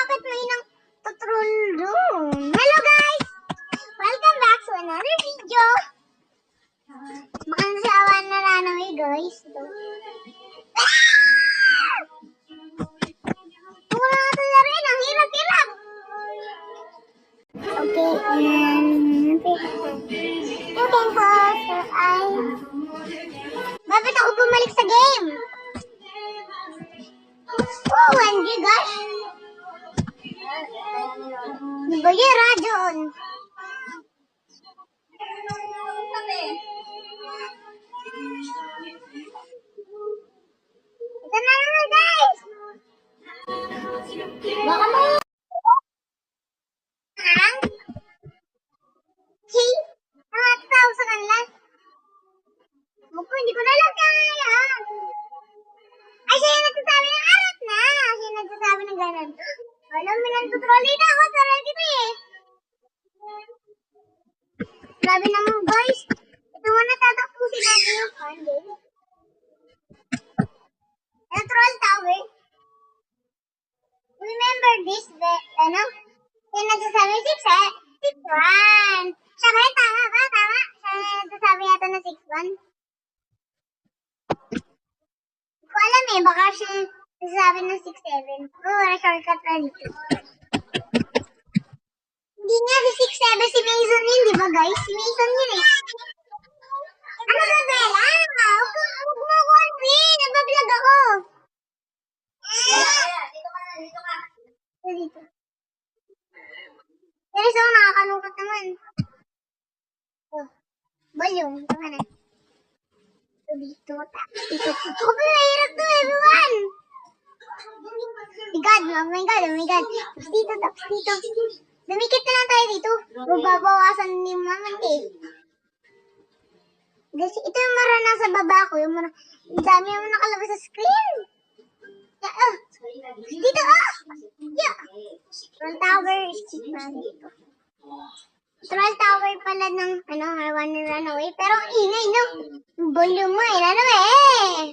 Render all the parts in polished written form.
bakit may nang tutrol room? Hello guys! Welcome back to another video. Mukhang sawa na Runaway guys. Ito. Wala nga ito na rin. Ang hirap-hirap. Okay, and you can close your eyes. Bakit ako bumalik sa game? Oh, 1G gosh. Bayera, John. Ito na naman, guys. Baka mo. Hey, mga 1,000 lang. Mupo, hindi ko na lang kaya. Ay, siya yung nagsasabi ng arat na. Siya yung nagsasabi ng ganun. Alam mo, nantutrolly na ako sa Reddit eh. Grabe naman guys. Ito muna tatapusin natin yung fun game. Troll Tower. Remember this, ano? Yung nagsasabi 6-1. Siya ba? Tama ba? Tama? Siya yung nagsasabi yata na 6-1. Hindi ko alam eh. Baka siya nagsasabi ng 6-7. Wala shortcut na dito. Hindi nga, si 6-7 si Mason yun, di ba guys? Si Mason yun eh. Ano ba, Bella? Huwag mo ako alpin. Nabablog ako. Dito ka. Dito. Pero so, nakakalungkot naman. Oh, volume. Ito ka na. Ito dito. Dito. Oh, mahirap to, everyone. Oh my god. Tapos dito. Dumikit na lang tayo dito. Mababawasan ni Mama eh. Kasi ito yung mara nasa baba ko. Yung mara. Ang dami yung nakalabas sa screen. Dito Yeah. Troll Tower. Dito. Troll Tower pala ng I wanna run away. Pero ang ingay no. Volume mo eh. Ano eh.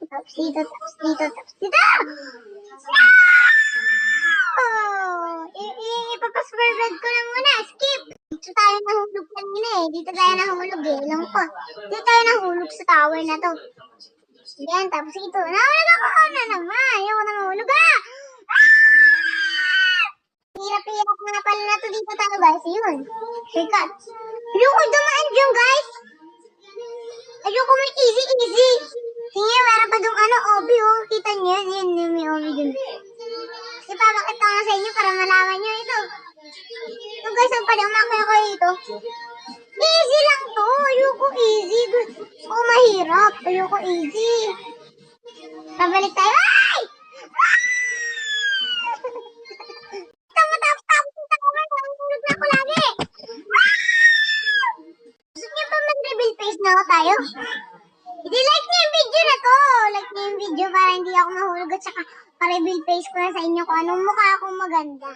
Tapos dito. Ipapasforward ko na muna. Skip. Dito tayo nahulog kanina eh. Dito tayo nahulog eh. Alam ko. Dito tayo nahulog sa tower na to. Yan. Tapos ito. Nahulog ako na naman. Ayoko na mahulog Hirap-hirap nga pala na to dito tayo guys. Yun. Shortcut. Ayoko dumaan dyan guys. Ayoko may easy. Sige, meron pa dong Obi oh. Kita niyo yun. May Obi dun. Kasi papakita ko sa inyo para malaman nyo ito. Ito guys, ang padamakay ako ito. Easy lang to. Ayoko easy. Gusto mahirap. Ayoko easy. Pabalik tayo. Ay! Tapos yung tower. Nahulog na ako lagi. Gusto niyo ba mag-reveal face na ako tayo? I-like niyo yung video na to. Like niyo yung video para hindi ako mahulog at saka pa-reveal face ko na sa inyo kung anong mukha akong maganda.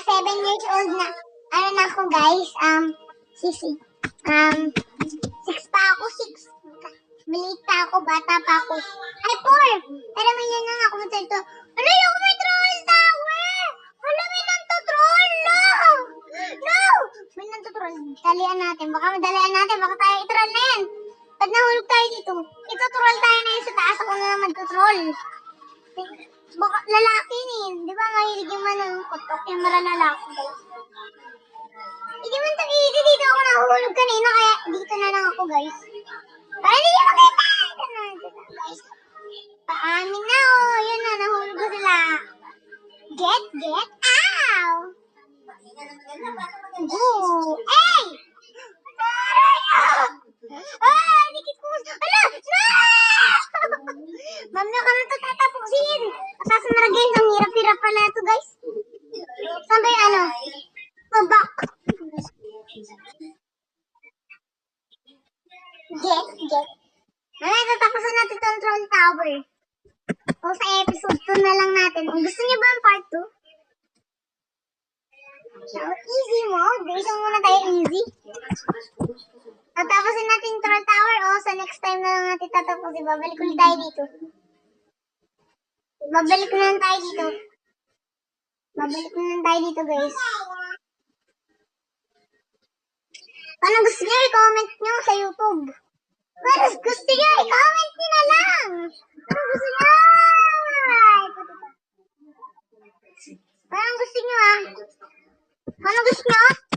7 years old na. Ano na ako guys? Sisi. 6 pa ako, 6. Maliit pa ako, bata pa ako. Ay, 4. Pero may yan lang ako ito. Ano yung may troll tower? Wala, may nanto-troll. No! May nanto-troll. Dalian natin. Baka madalian natin. Baka tayo i-troll na yan. Pag nahulog tayo dito, ito-troll tayo na yun sa taas. Ako na naman to-troll. Baka lalaki ni. Di ba mahilig yung manungkutok yung maralalaki guys? Hindi man ito easy. Dito ako nahulog kanina. Kaya dito na lang ako guys. Para hindi nyo makita. Ito na guys. Paamin na Yun na. Nahulog ko sila. Get ow! Ooh! Hey! Dikit ko. Ala! No! Ma'am na kami ito tatapusin. Sasumara guys. Ang hirap-hirap pala ito guys. Saan ba yung Babak. Get. Tatapusin natin itong Troll Tower. O sa episode 2 na lang natin. Kung gusto niyo ba ang part 2? So, easy mode. Isa muna tayo easy. Tatapusin natin yung Troll Tower o sa next time na lang natin tatapusin. Babalik ulit tayo dito. Babalik na lang tayo dito, guys. Paano gusto nyo, i-comment nyo sa YouTube. Paano gusto nyo, i-comment nyo na lang. Paano gusto nyo? Paano gusto nyo, ah? Paano gusto nyo?